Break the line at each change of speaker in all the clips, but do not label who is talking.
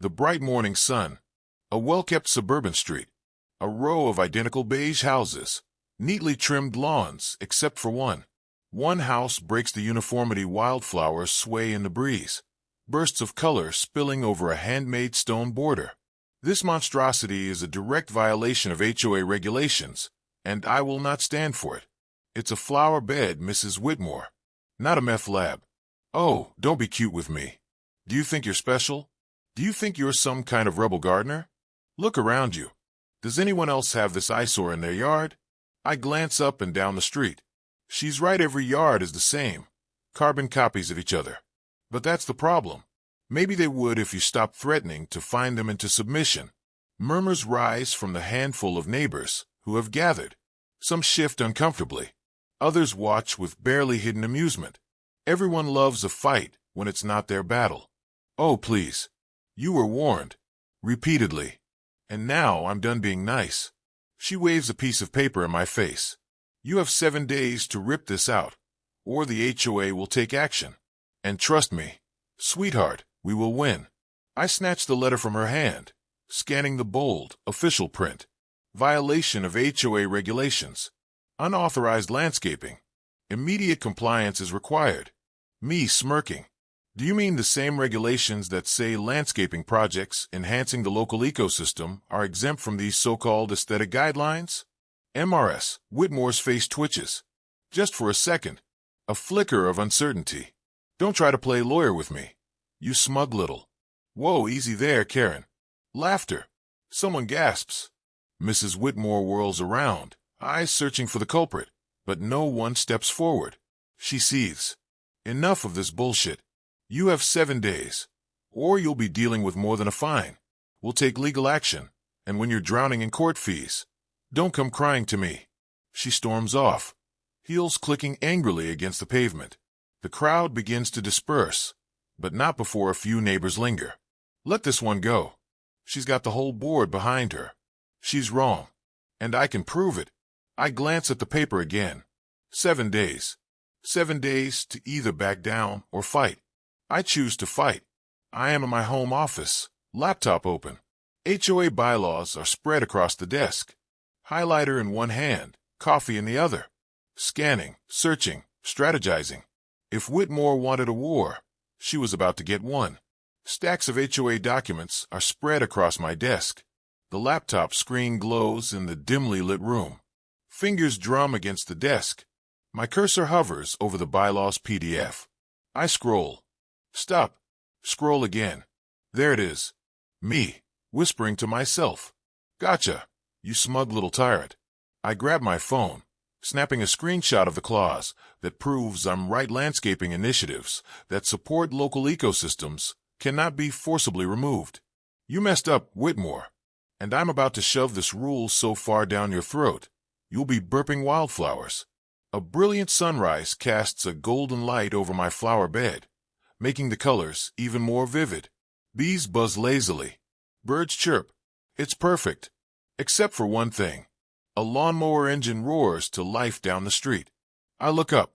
The bright morning sun. A well-kept suburban street. A row of identical beige houses. Neatly trimmed lawns, except for one. One house breaks the uniformity. Wildflowers sway in the breeze. Bursts of color spilling over a handmade stone border. This monstrosity is a direct violation of HOA regulations, and I will not stand for it. It's a flower bed, Mrs. Whitmore. Not a meth lab. Oh, don't be cute with me. Do you think you're special? Do you think you're some kind of rebel gardener? Look around you. Does anyone else have this eyesore in their yard? I glance up and down the street. She's right, every yard is the same. Carbon copies of each other. But that's the problem. Maybe they would if you stopped threatening to fine them into submission. Murmurs rise from the handful of neighbors who have gathered. Some shift uncomfortably. Others watch with barely hidden amusement. Everyone loves a fight when it's not their battle. Oh, please. You were warned. Repeatedly. And now I'm done being nice. She waves a piece of paper in my face. You have 7 days to rip this out, or the HOA will take action. And trust me, sweetheart, we will win. I snatch the letter from her hand, scanning the bold, official print. Violation of HOA regulations. Unauthorized landscaping. Immediate compliance is required. Me smirking. Do you mean the same regulations that say landscaping projects enhancing the local ecosystem are exempt from these so-called aesthetic guidelines? MRS. Whitmore's face twitches. Just for a second. A flicker of uncertainty. Don't try to play lawyer with me. You smug little. Whoa, easy there, Karen. Laughter. Someone gasps. Mrs. Whitmore whirls around, eyes searching for the culprit, but no one steps forward. She seethes. Enough of this bullshit. You have 7 days, or you'll be dealing with more than a fine. We'll take legal action, and when you're drowning in court fees, don't come crying to me. She storms off, heels clicking angrily against the pavement. The crowd begins to disperse, but not before a few neighbors linger. Let this one go. She's got the whole board behind her. She's wrong, and I can prove it. I glance at the paper again. 7 days. 7 days to either back down or fight. I choose to fight. I am in my home office, laptop open. HOA bylaws are spread across the desk. Highlighter in one hand, coffee in the other. Scanning, searching, strategizing. If Whitmore wanted a war, she was about to get one. Stacks of HOA documents are spread across my desk. The laptop screen glows in the dimly lit room. Fingers drum against the desk. My cursor hovers over the bylaws PDF. I scroll. Stop. Scroll again. There it is. Me, whispering to myself. Gotcha, you smug little tyrant. I grab my phone, snapping a screenshot of the clause that proves I'm right. Landscaping initiatives that support local ecosystems cannot be forcibly removed. You messed up, Whitmore, and I'm about to shove this rule so far down your throat, you'll be burping wildflowers. A brilliant sunrise casts a golden light over my flower bed, making the colors even more vivid. Bees buzz lazily. Birds chirp. It's perfect. Except for one thing. A lawnmower engine roars to life down the street. I look up.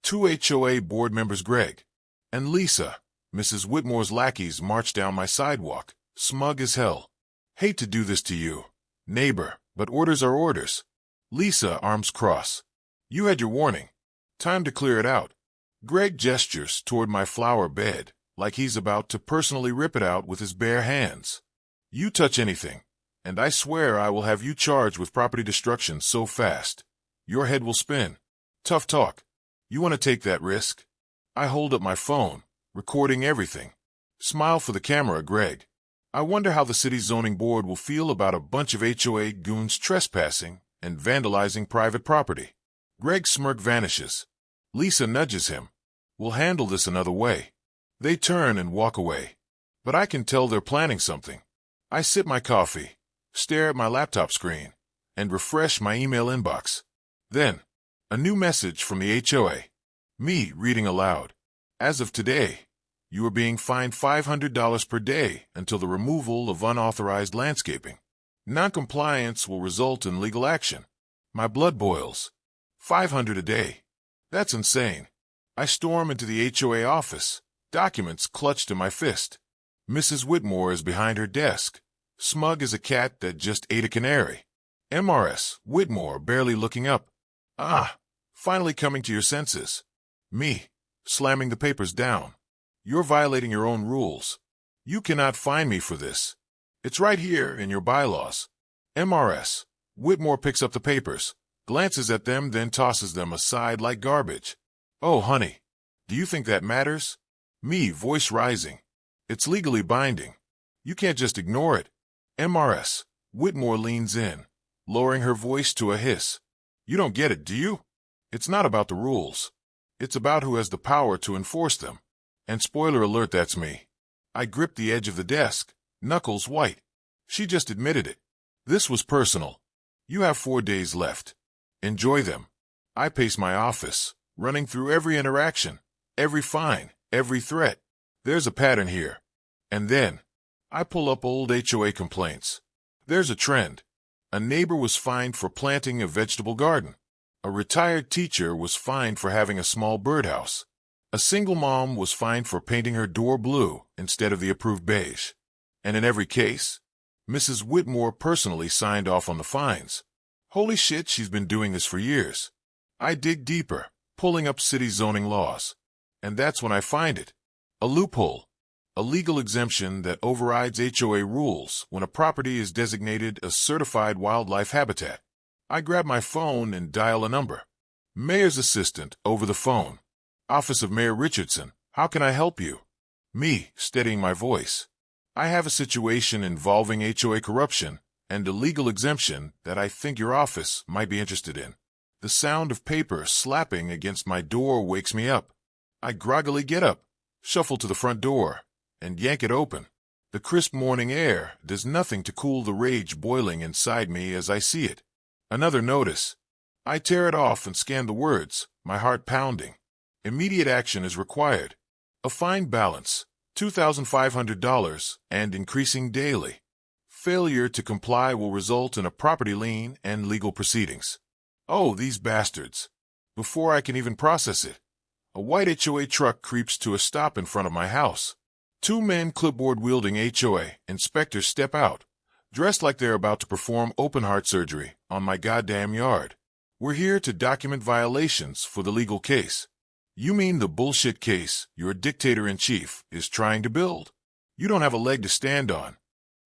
2 HOA board members, Greg and Lisa, Mrs. Whitmore's lackeys, march down my sidewalk, smug as hell. Hate to do this to you, neighbor, but orders are orders. Lisa, arms crossed. You had your warning. Time to clear it out. Greg gestures toward my flower bed, like he's about to personally rip it out with his bare hands. You touch anything, and I swear I will have you charged with property destruction so fast, your head will spin. Tough talk. You want to take that risk? I hold up my phone, recording everything. Smile for the camera, Greg. I wonder how the city's zoning board will feel about a bunch of HOA goons trespassing and vandalizing private property. Greg's smirk vanishes. Lisa nudges him. We'll handle this another way. They turn and walk away. But I can tell they're planning something. I sip my coffee, stare at my laptop screen, and refresh my email inbox. Then, a new message from the HOA. Me reading aloud. As of today, you are being fined $500 per day until the removal of unauthorized landscaping. Noncompliance will result in legal action. My blood boils. $500 a day. That's insane. I storm into the HOA office, documents clutched in my fist. Mrs. Whitmore is behind her desk, smug as a cat that just ate a canary. MRS. Whitmore barely looking up. Ah, finally coming to your senses. Me, slamming the papers down. You're violating your own rules. You cannot fine me for this. It's right here in your bylaws. MRS. Whitmore picks up the papers, glances at them, then tosses them aside like garbage. Oh, honey, do you think that matters? Me, voice rising. It's legally binding. You can't just ignore it. MRS. Whitmore leans in, lowering her voice to a hiss. You don't get it, do you? It's not about the rules. It's about who has the power to enforce them. And spoiler alert, that's me. I gripped the edge of the desk, knuckles white. She just admitted it. This was personal. You have 4 days left. Enjoy them. I pace my office, running through every interaction, every fine, every threat. There's a pattern here. And then, I pull up old HOA complaints. There's a trend. A neighbor was fined for planting a vegetable garden. A retired teacher was fined for having a small birdhouse. A single mom was fined for painting her door blue instead of the approved beige. And in every case, Mrs. Whitmore personally signed off on the fines. Holy shit, she's been doing this for years. I dig deeper, pulling up city zoning laws. And that's when I find it. A loophole. A legal exemption that overrides HOA rules when a property is designated a certified wildlife habitat. I grab my phone and dial a number. Mayor's assistant over the phone. Office of Mayor Richardson, how can I help you? Me, steadying my voice. I have a situation involving HOA corruption and a legal exemption that I think your office might be interested in. The sound of paper slapping against my door wakes me up. I groggily get up, shuffle to the front door, and yank it open. The crisp morning air does nothing to cool the rage boiling inside me as I see it. Another notice. I tear it off and scan the words, my heart pounding. Immediate action is required. A fine balance, $2,500, and increasing daily. Failure to comply will result in a property lien and legal proceedings. Oh, these bastards. Before I can even process it, a white HOA truck creeps to a stop in front of my house. 2 men clipboard-wielding HOA inspectors step out, dressed like they're about to perform open-heart surgery on my goddamn yard. We're here to document violations for the legal case. You mean the bullshit case your dictator-in-chief is trying to build? You don't have a leg to stand on.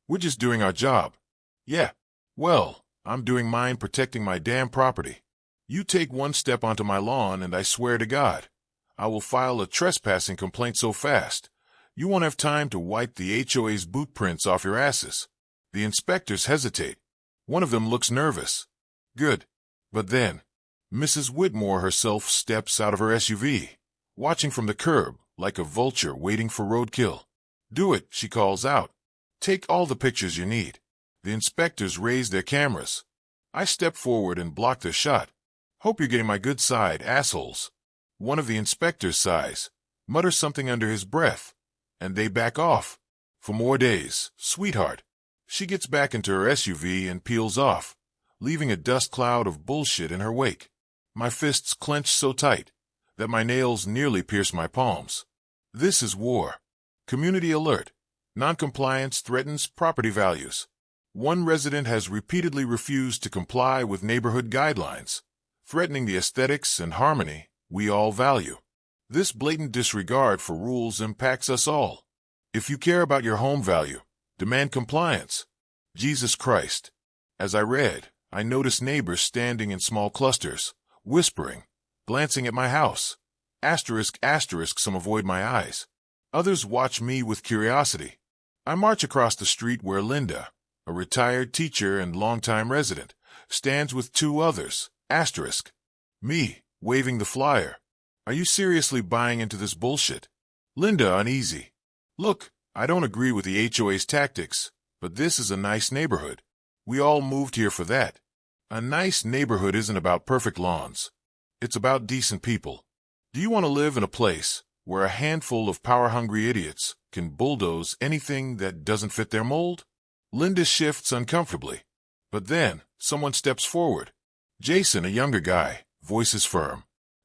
We're just doing our job. Yeah, well, I'm doing mine protecting my damn property. You take one step onto my lawn and I swear to God, I will file a trespassing complaint so fast, you won't have time to wipe the HOA's boot prints off your asses. The inspectors hesitate. One of them looks nervous. Good. But then, Mrs. Whitmore herself steps out of her SUV, watching from the curb like a vulture waiting for roadkill. Do it, she calls out. Take all the pictures you need. The inspectors raise their cameras. I step forward and block their shot. Hope you're getting my good side, assholes. One of the inspectors sighs, mutters something under his breath, and they back off. For more days, sweetheart. She gets back into her SUV and peels off, leaving a dust cloud of bullshit in her wake. My fists clench so tight that my nails nearly pierce my palms. This is war. Community alert. Noncompliance threatens property values. One resident has repeatedly refused to comply with neighborhood guidelines, threatening the aesthetics and harmony we all value. This blatant disregard for rules impacts us all. If you care about your home value, demand compliance. Jesus Christ. As I read, I noticed neighbors standing in small clusters, whispering, glancing at my house. Asterisk, asterisk, some avoid my eyes. Others watch me with curiosity. I march across the street where Linda, a retired teacher and longtime resident, stands with 2 others, asterisk. Me, waving the flyer. Are you seriously buying into this bullshit? Linda, uneasy. Look, I don't agree with the HOA's tactics, but this is a nice neighborhood. We all moved here for that. A nice neighborhood isn't about perfect lawns. It's about decent people. Do you want to live in a place where a handful of power-hungry idiots can bulldoze anything that doesn't fit their mold? Linda shifts uncomfortably. But then, someone steps forward. Jason, a younger guy, voices firm.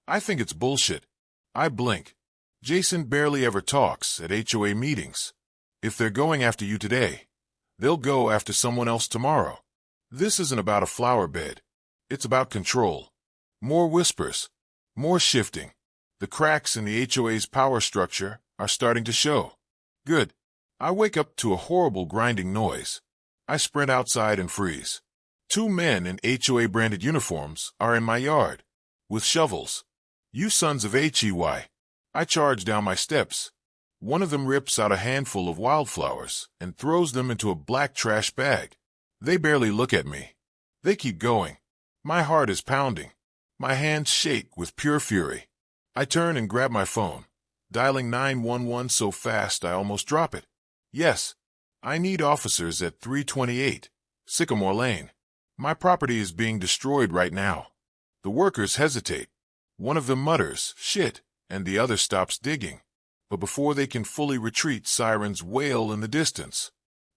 I think it's bullshit. I blink. Jason barely ever talks at HOA meetings. If they're going after you today, they'll go after someone else tomorrow. This isn't about a flower bed. It's about control. More whispers. More shifting. The cracks in the HOA's power structure are starting to show. Good. I wake up to a horrible grinding noise. I sprint outside and freeze. 2 men in HOA-branded uniforms are in my yard, with shovels. You sons of HOA. I charge down my steps. One of them rips out a handful of wildflowers and throws them into a black trash bag. They barely look at me. They keep going. My heart is pounding. My hands shake with pure fury. I turn and grab my phone, dialing 911 so fast I almost drop it. Yes, I need officers at 328 Sycamore Lane. My property is being destroyed right now. The workers hesitate. One of them mutters, "Shit," and the other stops digging. But before they can fully retreat, sirens wail in the distance.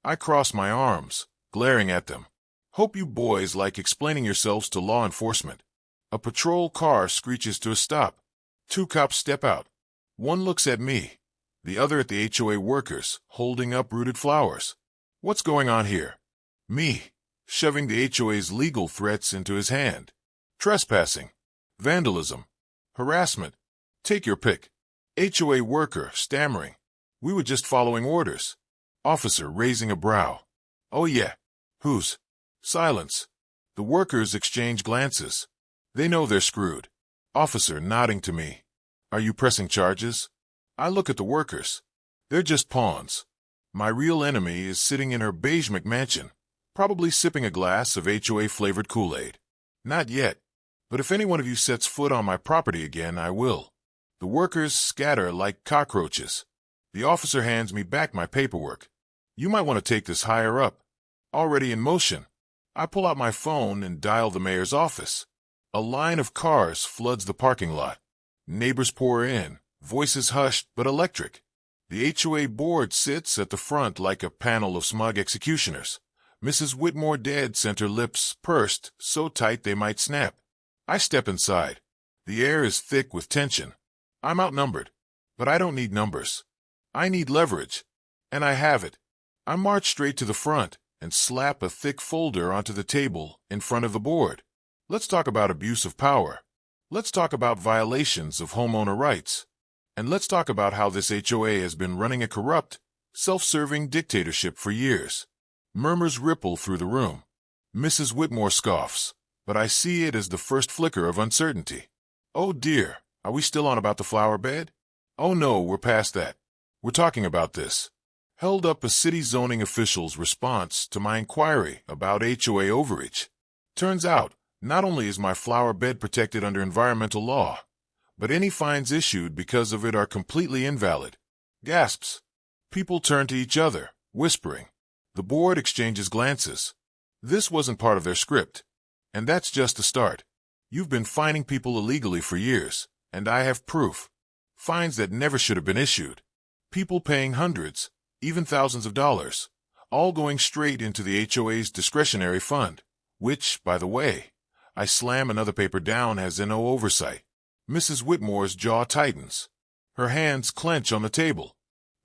I cross my arms, glaring at them. Hope you boys like explaining yourselves to law enforcement. A patrol car screeches to a stop. 2 cops step out. One looks at me, the other at the HOA workers, holding uprooted flowers. What's going on here? Me, shoving the HOA's legal threats into his hand. Trespassing, vandalism, harassment. Take your pick. HOA worker, stammering. We were just following orders. Officer, raising a brow. Oh yeah. Whose? Silence. The workers exchange glances. They know they're screwed. Officer, nodding to me. Are you pressing charges? I look at the workers. They're just pawns. My real enemy is sitting in her beige McMansion, probably sipping a glass of HOA-flavored Kool-Aid. Not yet. But if any one of you sets foot on my property again, I will. The workers scatter like cockroaches. The officer hands me back my paperwork. You might want to take this higher up. Already in motion. I pull out my phone and dial the mayor's office. A line of cars floods the parking lot. Neighbors pour in, voices hushed but electric. The HOA board sits at the front like a panel of smug executioners. Mrs. Whitmore dead sent her lips pursed so tight they might snap. I step inside. The air is thick with tension. I'm outnumbered, but I don't need numbers. I need leverage, and I have it. I march straight to the front and slap a thick folder onto the table in front of the board. Let's talk about abuse of power. Let's talk about violations of homeowner rights. And let's talk about how this HOA has been running a corrupt, self-serving dictatorship for years. Murmurs ripple through the room. Mrs. Whitmore scoffs, but I see it as the first flicker of uncertainty. Oh dear, are we still on about the flower bed? Oh no, we're past that. We're talking about this. Held up a city zoning official's response to my inquiry about HOA overreach. Turns out, not only is my flower bed protected under environmental law, but any fines issued because of it are completely invalid. Gasps. People turn to each other, whispering. The board exchanges glances. This wasn't part of their script. And that's just the start. You've been fining people illegally for years, and I have proof. Fines that never should have been issued. People paying hundreds, even thousands of dollars, all going straight into the HOA's discretionary fund, which, by the way, I slam another paper down as no oversight. Mrs. Whitmore's jaw tightens. Her hands clench on the table.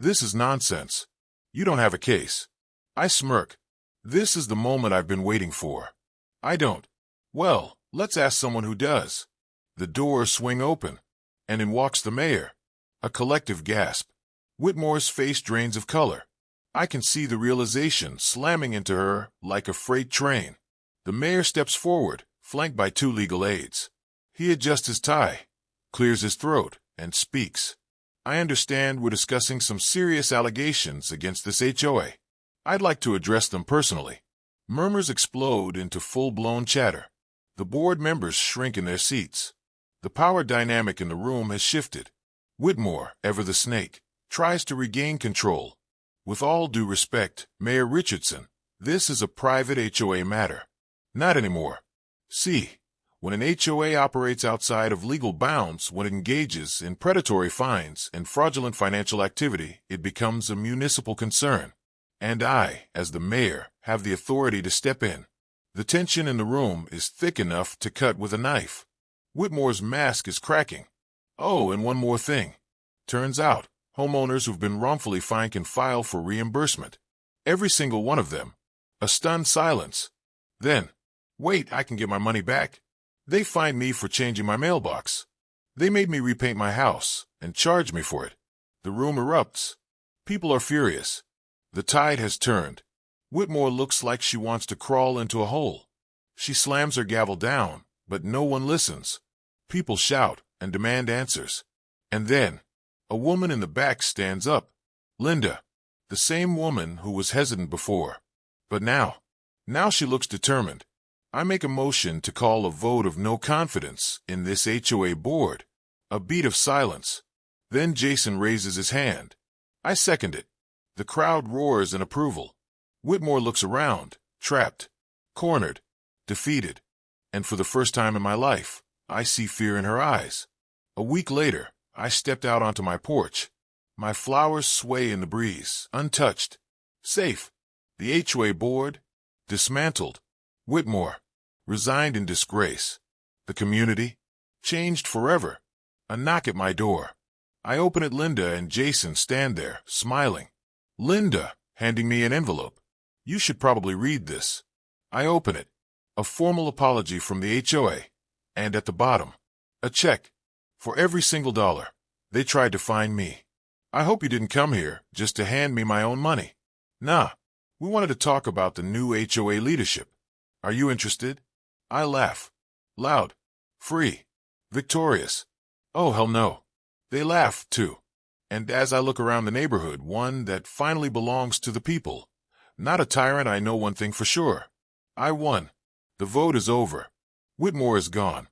This is nonsense. You don't have a case. I smirk. This is the moment I've been waiting for. I don't. Well, let's ask someone who does. The doors swing open, and in walks the mayor. A collective gasp. Whitmore's face drains of color. I can see the realization slamming into her like a freight train. The mayor steps forward, flanked by 2 legal aides. He adjusts his tie, clears his throat, and speaks. I understand we're discussing some serious allegations against this HOA. I'd like to address them personally. Murmurs explode into full-blown chatter. The board members shrink in their seats. The power dynamic in the room has shifted. Whitmore, ever the snake, tries to regain control. With all due respect, Mayor Richardson, this is a private HOA matter. Not anymore. See, when an HOA operates outside of legal bounds, when it engages in predatory fines and fraudulent financial activity, it becomes a municipal concern. And I, as the mayor, have the authority to step in. The tension in the room is thick enough to cut with a knife. Whitmore's mask is cracking. Oh, and one more thing. Turns out, Homeowners who've been wrongfully fined can file for reimbursement. Every single one of them. A stunned silence. Then, wait, I can get my money back. They fined me for changing my mailbox. They made me repaint my house and charge me for it. The room erupts. People are furious. The tide has turned. Whitmore looks like she wants to crawl into a hole. She slams her gavel down, but no one listens. People shout and demand answers. And then, a woman in the back stands up. Linda, the same woman who was hesitant before. But now she looks determined. I make a motion to call a vote of no confidence in this HOA board. A beat of silence. Then Jason raises his hand. I second it. The crowd roars in approval. Whitmore looks around, trapped, cornered, defeated. And for the first time in my life, I see fear in her eyes. A week later, I stepped out onto my porch. My flowers sway in the breeze, untouched. Safe. The HOA board, dismantled. Whitmore, resigned in disgrace. The community, changed forever. A knock at my door. I open it. Linda and Jason stand there, smiling. Linda, handing me an envelope. You should probably read this. I open it. A formal apology from the HOA. And at the bottom, a check. For every single dollar. They tried to fine me. I hope you didn't come here just to hand me my own money. Nah. We wanted to talk about the new HOA leadership. Are you interested? I laugh. Loud. Free. Victorious. Oh, hell no. They laugh, too. And as I look around the neighborhood, one that finally belongs to the people. Not a tyrant. I know one thing for sure. I won. The vote is over. Whitmore is gone.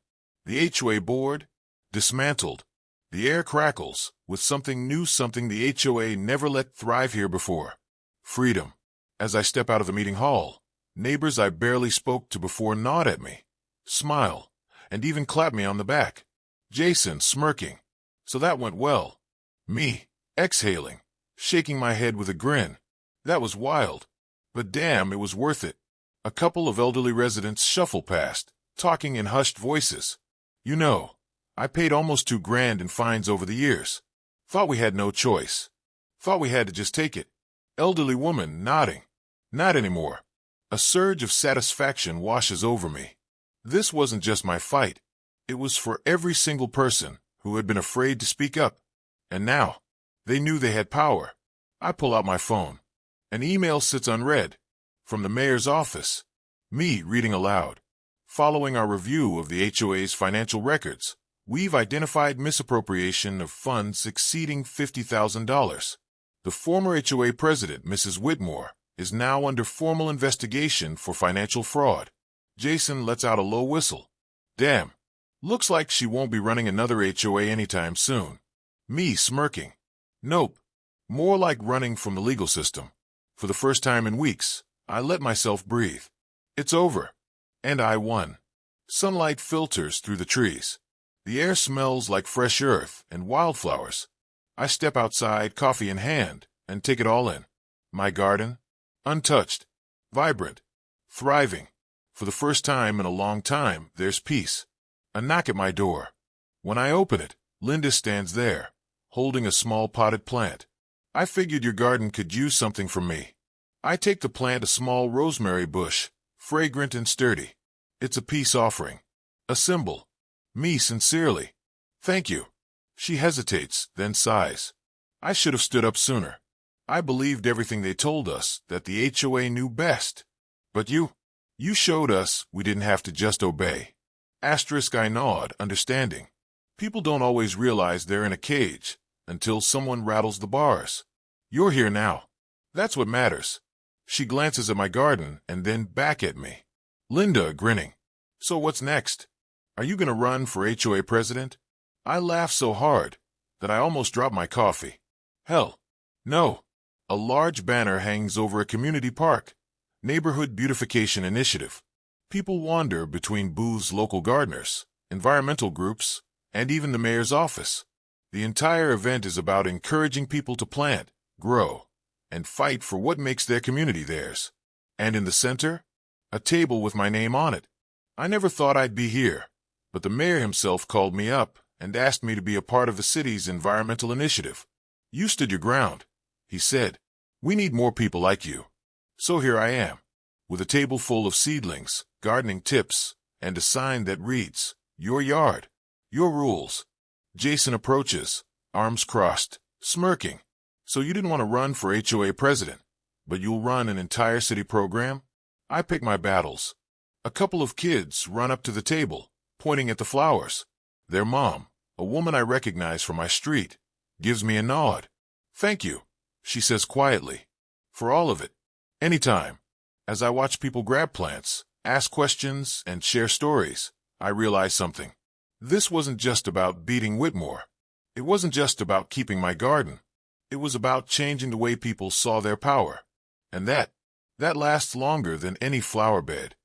The HOA board, dismantled. The air crackles with something new, something the HOA never let thrive here before. Freedom. As I step out of the meeting hall, neighbors I barely spoke to before nod at me, smile, and even clap me on the back. Jason smirking. So that went well. Me, exhaling, shaking my head with a grin. That was wild. But damn, it was worth it. A couple of elderly residents shuffle past, talking in hushed voices. You know, I paid almost $2,000 in fines over the years. Thought we had no choice. Thought we had to just take it. Elderly woman nodding. Not anymore. A surge of satisfaction washes over me. This wasn't just my fight. It was for every single person who had been afraid to speak up. And now, they knew they had power. I pull out my phone. An email sits unread. From the mayor's office. Me reading aloud. Following our review of the HOA's financial records, we've identified misappropriation of funds exceeding $50,000. The former HOA president, Mrs. Whitmore, is now under formal investigation for financial fraud. Jason lets out a low whistle. Damn. Looks like she won't be running another HOA anytime soon. Me smirking. Nope. More like running from the legal system. For the first time in weeks, I let myself breathe. It's over. And I won. Sunlight filters through the trees. The air smells like fresh earth and wildflowers. I step outside, coffee in hand, and take it all in. My garden, untouched, vibrant, thriving. For the first time in a long time, there's peace. A knock at my door. When I open it, Linda stands there, holding a small potted plant. I figured your garden could use something from me. I take the plant, a small rosemary bush, fragrant and sturdy. It's a peace offering. A symbol. Me sincerely. Thank you. She hesitates, then sighs. I should have stood up sooner. I believed everything they told us, that the HOA knew best. But you showed us we didn't have to just obey. Asterisk, I nod, understanding. People don't always realize they're in a cage until someone rattles the bars. You're here now. That's what matters. She glances at my garden and then back at me. Linda grinning. So what's next? Are you going to run for HOA president? I laugh so hard that I almost drop my coffee. Hell, no. A large banner hangs over a community park. Neighborhood Beautification Initiative. People wander between booths, local gardeners, environmental groups, and even the mayor's office. The entire event is about encouraging people to plant, grow, and fight for what makes their community theirs. And in the center, a table with my name on it. I never thought I'd be here, but the mayor himself called me up and asked me to be a part of the city's environmental initiative. You stood your ground, he said. We need more people like you. So here I am, with a table full of seedlings, gardening tips, and a sign that reads, Your yard, your rules. Jason approaches, arms crossed, smirking. So you didn't want to run for HOA president, but you'll run an entire city program? I pick my battles. A couple of kids run up to the table, pointing at the flowers. Their mom, a woman I recognize from my street, gives me a nod. Thank you, she says quietly. For all of it. Anytime. As I watch people grab plants, ask questions, and share stories, I realize something. This wasn't just about beating Whitmore. It wasn't just about keeping my garden. It was about changing the way people saw their power. And that lasts longer than any flower bed.